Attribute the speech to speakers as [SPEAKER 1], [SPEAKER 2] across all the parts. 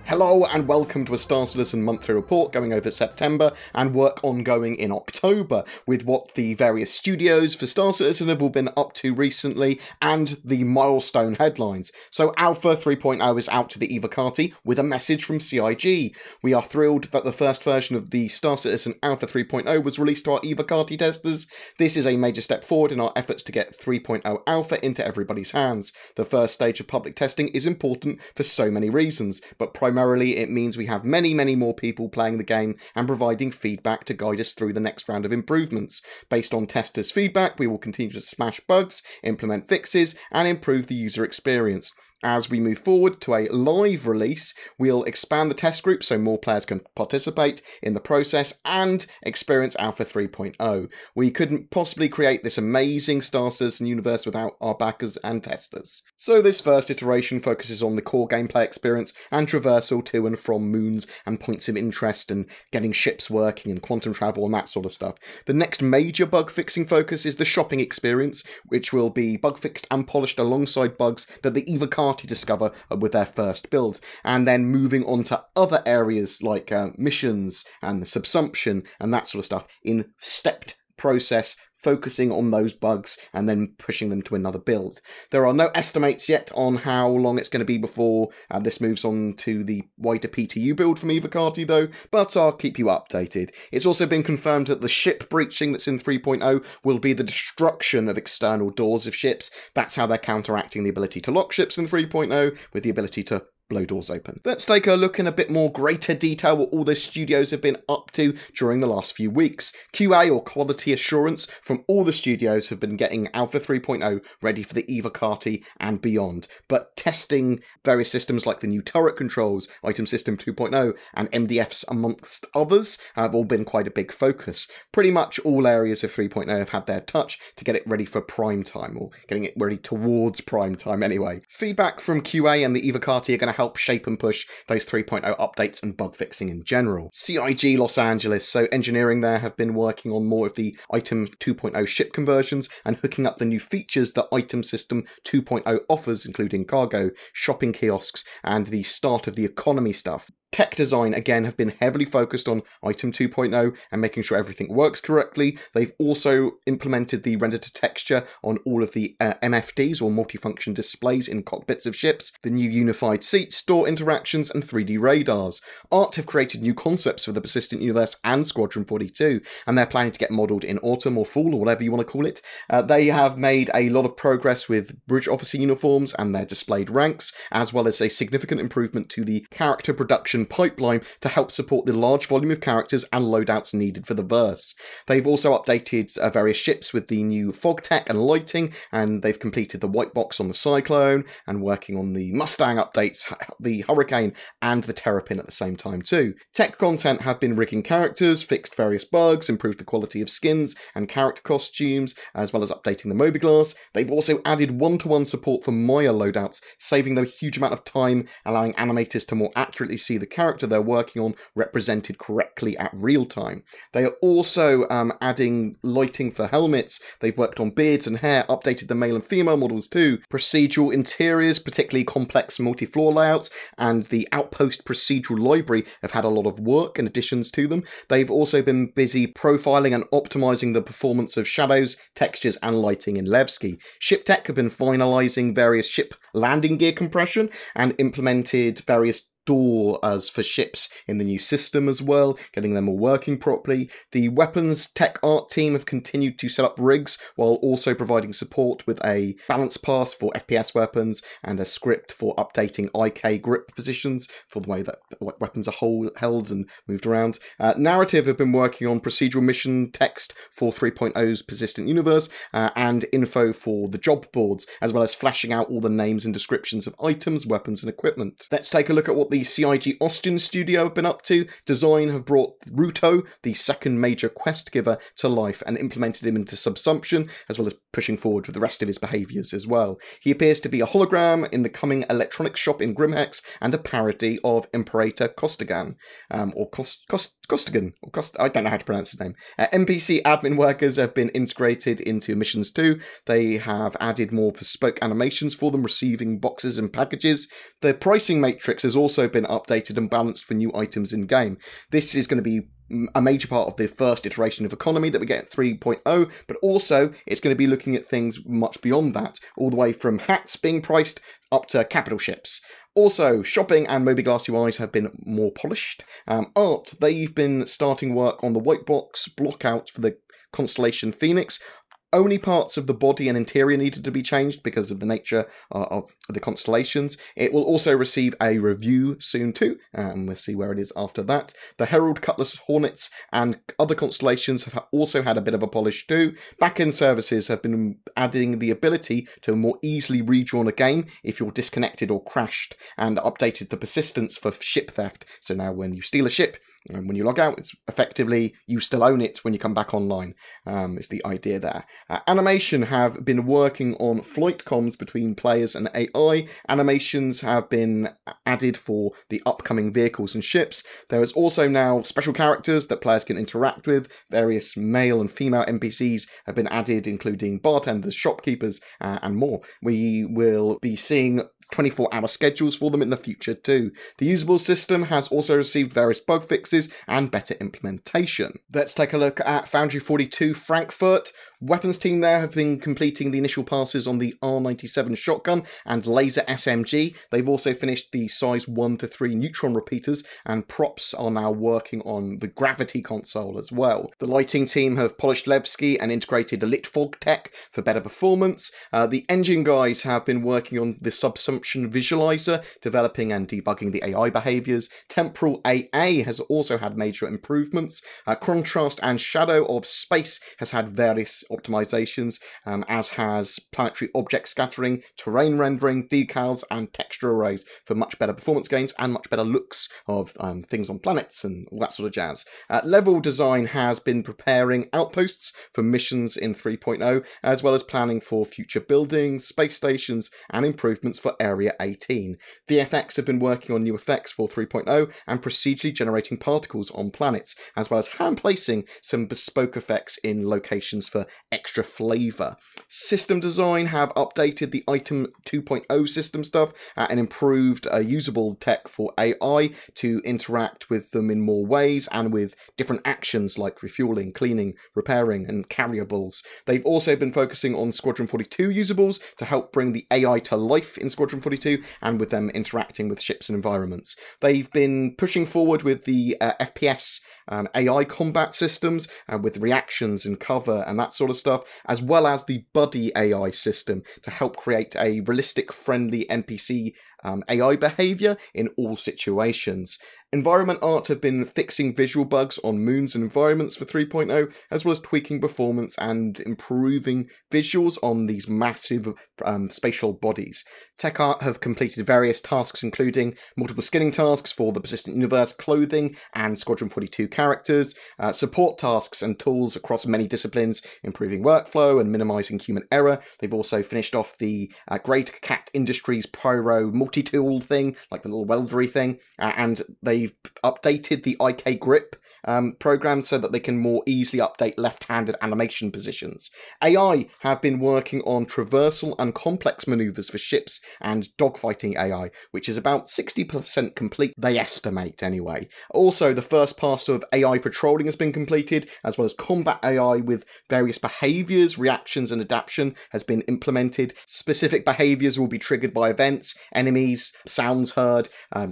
[SPEAKER 1] Hello and welcome to a Star Citizen monthly report going over September and work ongoing in October with what the various studios for Star Citizen have all been up to recently and the milestone headlines. So Alpha 3.0 is out to the Evocati with a message from CIG. We are thrilled that the first version of the Star Citizen Alpha 3.0 was released to our Evocati testers. This is a major step forward in our efforts to get 3.0 Alpha into everybody's hands. The first stage of public testing is important for so many reasons, but primarily it means we have many more people playing the game and providing feedback to guide us through the next round of improvements. Based on testers' feedback, we will continue to smash bugs, implement fixes, and improve the user experience. As we move forward to a live release, we'll expand the test group so more players can participate in the process and experience Alpha 3.0. We couldn't possibly create this amazing Star Citizen universe without our backers and testers. So this first iteration focuses on the core gameplay experience and traversal to and from moons and points of interest and getting ships working and quantum travel and that sort of stuff. The next major bug fixing focus is the shopping experience, which will be bug fixed and polished alongside bugs that the Evocati discover with their first build, and then moving on to other areas like missions and the subsumption and that sort of stuff in stepped process, focusing on those bugs and then pushing them to another build. There are no estimates yet on how long it's going to be before this moves on to the wider PTU build from Evocati though, but I'll keep you updated. It's also been confirmed that the ship breaching that's in 3.0 will be the destruction of external doors of ships. That's how they're counteracting the ability to lock ships in 3.0 with the ability to blow doors open. Let's take a look in a bit more greater detail what all the studios have been up to during the last few weeks. QA, or quality assurance, from all the studios have been getting Alpha 3.0 ready for the Evocati and beyond, but testing various systems like the new turret controls, Item System 2.0 and MDFs amongst others have all been quite a big focus. Pretty much all areas of 3.0 have had their touch to get it ready for prime time, or getting it ready towards prime time anyway. Feedback from QA and the Evocati are going to help shape and push those 3.0 updates and bug fixing in general. CIG Los Angeles, so engineering there have been working on more of the Item 2.0 ship conversions and hooking up the new features that Item System 2.0 offers, including cargo, shopping kiosks, and the start of the economy stuff. Tech design, again, have been heavily focused on Item 2.0 and making sure everything works correctly. They've also implemented the render-to-texture on all of the MFDs, or multifunction displays, in cockpits of ships, the new unified seats, door interactions, and 3D radars. Art have created new concepts for the Persistent Universe and Squadron 42, and they're planning to get modelled in autumn or fall, or whatever you want to call it. They have made a lot of progress with bridge officer uniforms and their displayed ranks, as well as a significant improvement to the character production pipeline to help support the large volume of characters and loadouts needed for the verse. They've also updated various ships with the new fog tech and lighting, and they've completed the white box on the Cyclone and working on the Mustang updates, the Hurricane and the Terrapin at the same time too. Tech content have been rigging characters, fixed various bugs, improved the quality of skins and character costumes, as well as updating the mobiGlass. They've also added one-to-one support for Maya loadouts, saving them a huge amount of time, allowing animators to more accurately see the character they're working on represented correctly at real time. They are also adding lighting for helmets. They've worked on beards and hair, updated the male and female models too. Procedural interiors, particularly complex multi-floor layouts, and the Outpost procedural library have had a lot of work and additions to them. They've also been busy profiling and optimizing the performance of shadows, textures, and lighting in Levski. Ship Tech have been finalizing various ship landing gear compression and implemented various doors for ships in the new system as well, getting them all working properly. The weapons tech art team have continued to set up rigs while also providing support with a balance pass for FPS weapons and a script for updating IK grip positions for the way that weapons are held and moved around. Narrative have been working on procedural mission text for 3.0's Persistent Universe and info for the job boards, as well as flashing out all the names and descriptions of items, weapons and equipment. Let's take a look at what the CIG Austin studio have been up to. Design have brought Ruto, the second major quest giver, to life and implemented him into subsumption, as well as pushing forward with the rest of his behaviours as well. He appears to be a hologram in the coming electronics shop in Grimhex and a parody of Imperator Costigan, Costigan, I don't know how to pronounce his name. NPC admin workers have been integrated into missions too. They have added more bespoke animations for them, receiving boxes and packages. The pricing matrix has also been updated and balanced for new items in game. This is going to be a major part of the first iteration of economy that we get at 3.0, but also it's going to be looking at things much beyond that, all the way from hats being priced up to capital ships. Also, shopping and mobiGlas UIs have been more polished. Art, they've been starting work on the white box blockout for the Constellation Phoenix. Only parts of the body and interior needed to be changed because of the nature of the constellations. It will also receive a review soon too, and we'll see where it is after that. The Herald, Cutlass, Hornets, and other constellations have also had a bit of a polish too. Back-end services have been adding the ability to more easily rejoin a game if you're disconnected or crashed, and updated the persistence for ship theft. So now when you steal a ship, and when you log out, it's effectively you still own it when you come back online, is the idea there. Animation have been working on flight comms between players and AI. Animations have been added for the upcoming vehicles and ships. There is also now special characters that players can interact with. Various male and female NPCs have been added, including bartenders, shopkeepers, and more. We will be seeing 24-hour schedules for them in the future too. The usable system has also received various bug fixes and better implementation. Let's take a look at Foundry 42 Frankfurt. Weapons team there have been completing the initial passes on the R97 shotgun and laser SMG. They've also finished the size 1 to 3 neutron repeaters, and props are now working on the gravity console as well. The lighting team have polished Levski and integrated a lit fog tech for better performance. The engine guys have been working on the subsumption visualizer, developing and debugging the AI behaviors. Temporal AA has also had major improvements. Contrast and shadow of space has had various optimizations, as has planetary object scattering, terrain rendering, decals, and texture arrays for much better performance gains and much better looks of things on planets and all that sort of jazz. Level design has been preparing outposts for missions in 3.0, as well as planning for future buildings, space stations, and improvements for Area 18. VFX have been working on new effects for 3.0 and procedurally generating particles on planets, as well as hand placing some bespoke effects in locations for extra flavour. System design have updated the item 2.0 system stuff and improved usable tech for AI to interact with them in more ways and with different actions like refueling, cleaning, repairing, and carryables. They've also been focusing on Squadron 42 usables to help bring the AI to life in Squadron 42 and with them interacting with ships and environments. They've been pushing forward with the FPS AI combat systems with reactions and cover and that sort of stuff, as well as the buddy AI system to help create a realistic, friendly NPC AI behaviour in all situations. Environment art have been fixing visual bugs on moons and environments for 3.0, as well as tweaking performance and improving visuals on these massive spatial bodies. Tech art have completed various tasks, including multiple skinning tasks for the Persistent Universe clothing and Squadron 42 characters, support tasks and tools across many disciplines, improving workflow and minimising human error. They've also finished off the Great Cat Industries Pyro multi-tool thing, like the little weldery thing, and they've updated the IK grip program so that they can more easily update left-handed animation positions. AI have been working on traversal and complex maneuvers for ships and dogfighting AI, which is about 60% complete, they estimate anyway. Also, the first pass of AI patrolling has been completed, as well as combat AI with various behaviours, reactions, and adaptation has been implemented. Specific behaviours will be triggered by events, enemies, sounds heard,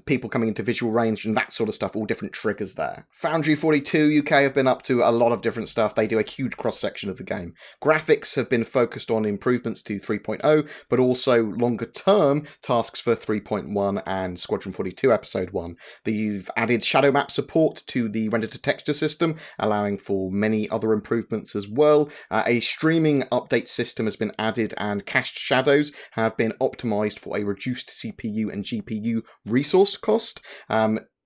[SPEAKER 1] people coming into visual range, and that sort of stuff, all different triggers there. Foundry 42 UK have been up to a lot of different stuff. They do a huge cross-section of the game. Graphics have been focused on improvements to 3.0, but also longer-term tasks for 3.1 and Squadron 42 Episode 1. They've added shadow map support to the render-to-texture system, allowing for many other improvements as well. A streaming update system has been added, and cached shadows have been optimized for a reduced CPU and GPU resource cost.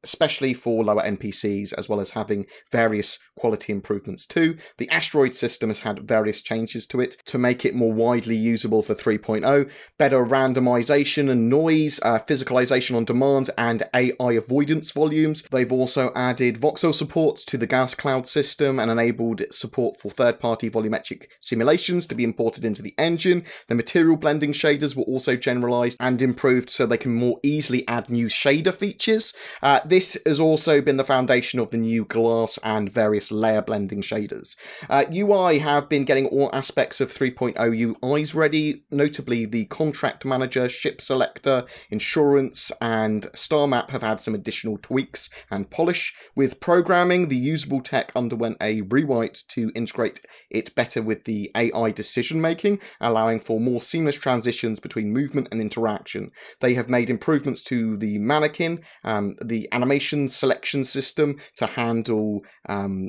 [SPEAKER 1] especially for lower NPCs, as well as having various quality improvements too. The asteroid system has had various changes to it to make it more widely usable for 3.0, better randomization and noise, physicalization on demand, and AI avoidance volumes. They've also added voxel support to the gas cloud system and enabled support for third-party volumetric simulations to be imported into the engine. The material blending shaders were also generalized and improved so they can more easily add new shader features. This has also been the foundation of the new glass and various layer blending shaders. UI have been getting all aspects of 3.0 UIs ready, notably the contract manager, ship selector, insurance, and star map have had some additional tweaks and polish. With programming, the usable tech underwent a rewrite to integrate it better with the AI decision making, allowing for more seamless transitions between movement and interaction. They have made improvements to the mannequin, the animation selection system to handle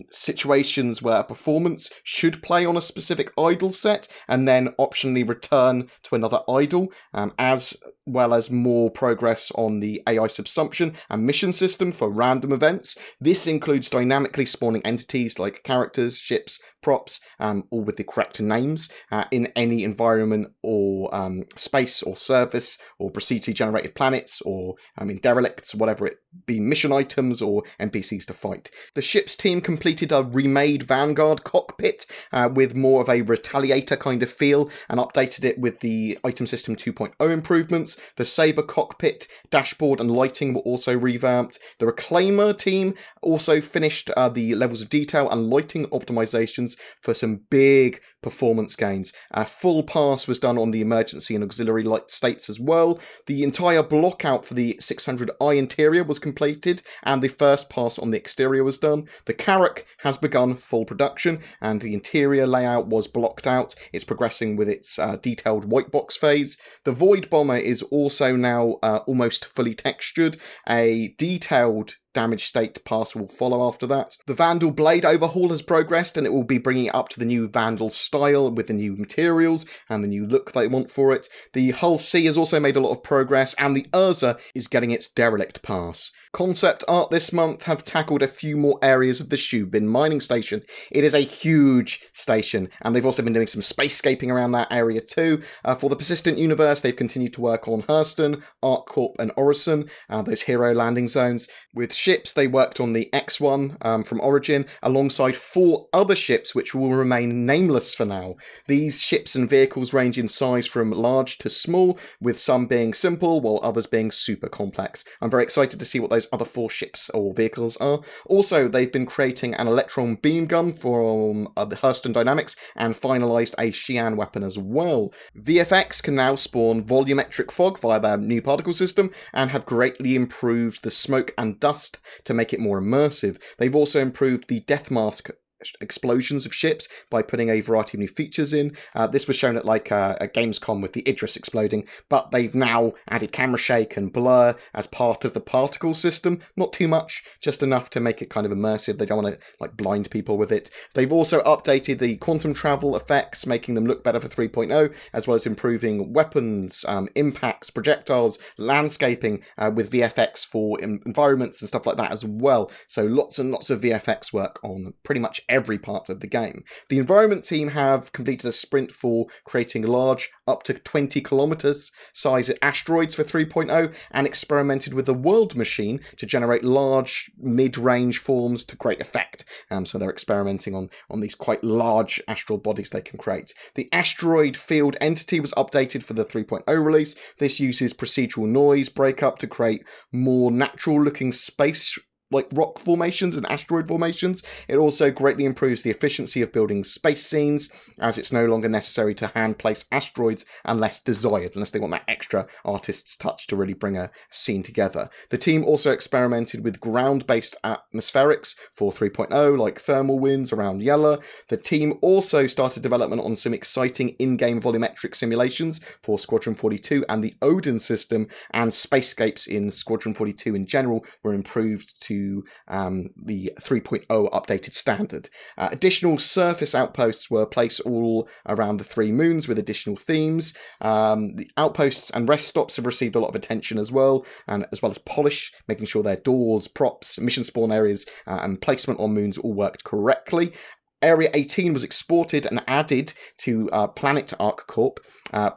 [SPEAKER 1] situations where a performance should play on a specific idle set and then optionally return to another idle, as well as more progress on the AI subsumption and mission system for random events. This includes dynamically spawning entities like characters, ships, props, all with the correct names, in any environment or space or surface or procedurally generated planets or derelicts, whatever it be, mission items or NPCs to fight. The ship's team completed a remade Vanguard cockpit with more of a Retaliator kind of feel and updated it with the item system 2.0 improvements. The Saber cockpit, dashboard and lighting were also revamped. The Reclaimer team also finished the levels of detail and lighting optimizations for some big performance gains. A full pass was done on the emergency and auxiliary light states as well. The entire block out for the 600i interior was completed and the first pass on the exterior was done. The Carrack has begun full production and the interior layout was blocked out. It's progressing with its detailed white box phase. The Void Bomber is also now almost fully textured. A detailed damage state pass will follow after that. The Vandal blade overhaul has progressed and it will be bringing it up to the new Vandal style with the new materials and the new look they want for it. The Hull C has also made a lot of progress and the Urza is getting its derelict pass. Concept art this month have tackled a few more areas of the Shubin mining station. It is a huge station and they've also been doing some spacescaping around that area too. For the Persistent Universe, they've continued to work on Hurston, ArcCorp and Orison, those hero landing zones. With ships, they worked on the X1 from Origin alongside 4 other ships which will remain nameless for now. These ships and vehicles range in size from large to small, with some being simple while others being super complex. I'm very excited to see what those other 4 ships or vehicles are. Also, they've been creating an electron beam gun from the Hurston Dynamics and finalised a Xi'an weapon as well. VFX can now spawn volumetric fog via their new particle system and have greatly improved the smoke and dust to make it more immersive. They've also improved the death mask explosions of ships by putting a variety of new features in. This was shown at like a Gamescom with the Idris exploding, but they've now added camera shake and blur as part of the particle system. Not too much, just enough to make it kind of immersive. They don't want to like blind people with it. They've also updated the quantum travel effects, making them look better for 3.0, as well as improving weapons, impacts, projectiles, landscaping with VFX for environments and stuff like that as well. So lots and lots of VFX work on pretty much every part of the game. The environment team have completed a sprint for creating large, up to 20 kilometers size asteroids for 3.0 and experimented with the world machine to generate large mid-range forms to great effect. So they're experimenting on these quite large astral bodies they can create. The asteroid field entity was updated for the 3.0 release. This uses procedural noise breakup to create more natural looking space like rock formations and asteroid formations. It also greatly improves the efficiency of building space scenes, as it's no longer necessary to hand place asteroids unless desired, unless they want that extra artist's touch to really bring a scene together. The team also experimented with ground-based atmospherics for 3.0, like thermal winds around Yella. The team also started development on some exciting in-game volumetric simulations for Squadron 42 and the Odin system, and spacescapes in Squadron 42 in general were improved to to the 3.0 updated standard. Additional surface outposts were placed all around the 3 moons with additional themes. The outposts and rest stops have received a lot of attention as well, and as well as polish, making sure their doors, props, mission spawn areas, and placement on moons all worked correctly. Area 18 was exported and added to Planet Arc Corp.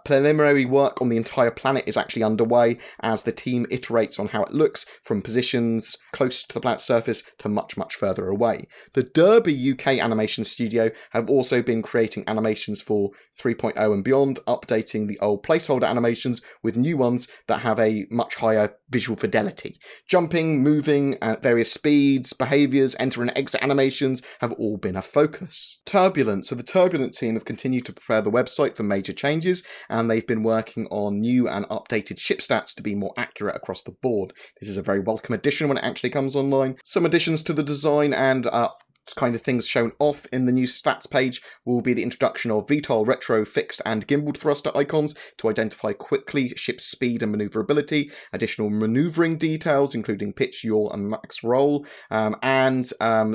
[SPEAKER 1] Preliminary work on the entire planet is actually underway as the team iterates on how it looks from positions close to the planet's surface to much, much further away. The Derby UK animation studio have also been creating animations for 3.0 and beyond, updating the old placeholder animations with new ones that have a much higher visual fidelity. Jumping, moving at various speeds, behaviours, enter and exit animations have all been a focus. Turbulent. So the Turbulent team have continued to prepare the website for major changes, and they've been working on new and updated ship stats to be more accurate across the board. This is a very welcome addition when it actually comes online. Some additions to the design and kind of things shown off in the new stats page will be the introduction of VTOL, retro, fixed and gimbaled thruster icons to identify quickly ship's speed and maneuverability, additional maneuvering details including pitch, yaw and max roll, and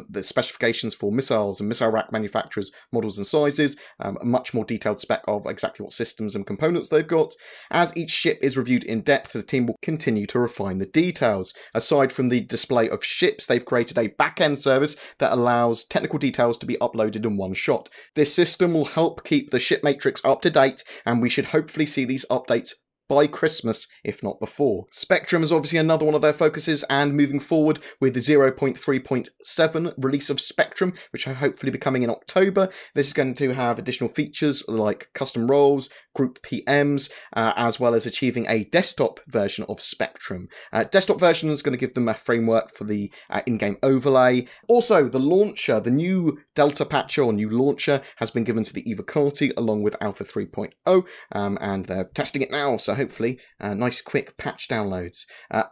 [SPEAKER 1] the specifications for missiles and missile rack manufacturers, models and sizes, a much more detailed spec of exactly what systems and components they've got. As each ship is reviewed in depth, the team will continue to refine the details. Aside from the display of ships, they've created a back-end service that allows technical details to be uploaded in one shot. This system will help keep the ship matrix up to date, and we should hopefully see these updates by Christmas, if not before. Spectrum is obviously another one of their focuses, and moving forward with the 0.3.7 release of Spectrum, which will hopefully be coming in October. This is going to have additional features like custom roles, group PMs, as well as achieving a desktop version of Spectrum. Desktop version is going to give them a framework for the in-game overlay. Also, the launcher, the new Delta patcher or new launcher has been given to the Evocati along with Alpha 3.0, and they're testing it now, so hopefully nice quick patch downloads.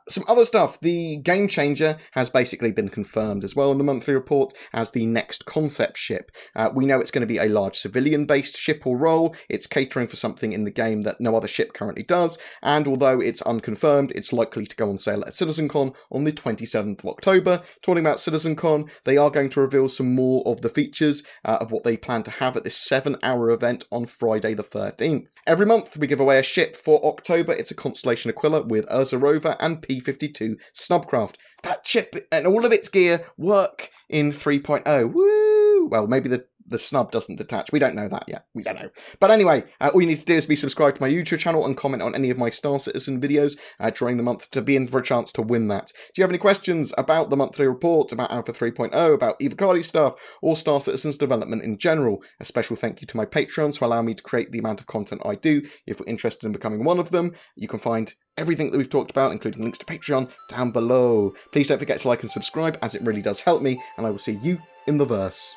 [SPEAKER 1] Some other stuff, the Game Changer has basically been confirmed as well in the monthly report as the next concept ship. We know it's going to be a large civilian-based ship or role. It's catering for something in the game that no other ship currently does, and although it's unconfirmed, it's likely to go on sale at CitizenCon on the 27th of October. Talking about CitizenCon, they are going to reveal some more of the features of what they plan to have at this 7-hour event on Friday the 13th. Every month we give away a ship. For October, it's a Constellation Aquila with Ursa Rover and P-52 Snubcraft. That ship and all of its gear work in 3.0. Woo! Well, maybe the snub doesn't detach. We don't know that yet. We don't know. But anyway, all you need to do is be subscribed to my YouTube channel and comment on any of my Star Citizen videos during the month to be in for a chance to win that. Do you have any questions about the monthly report, about Alpha 3.0, about Evocati stuff, or Star Citizen's development in general? A special thank you to my Patreons who allow me to create the amount of content I do. If you're interested in becoming one of them, you can find everything that we've talked about, including links to Patreon, down below. Please don't forget to like and subscribe, as it really does help me, and I will see you in the verse.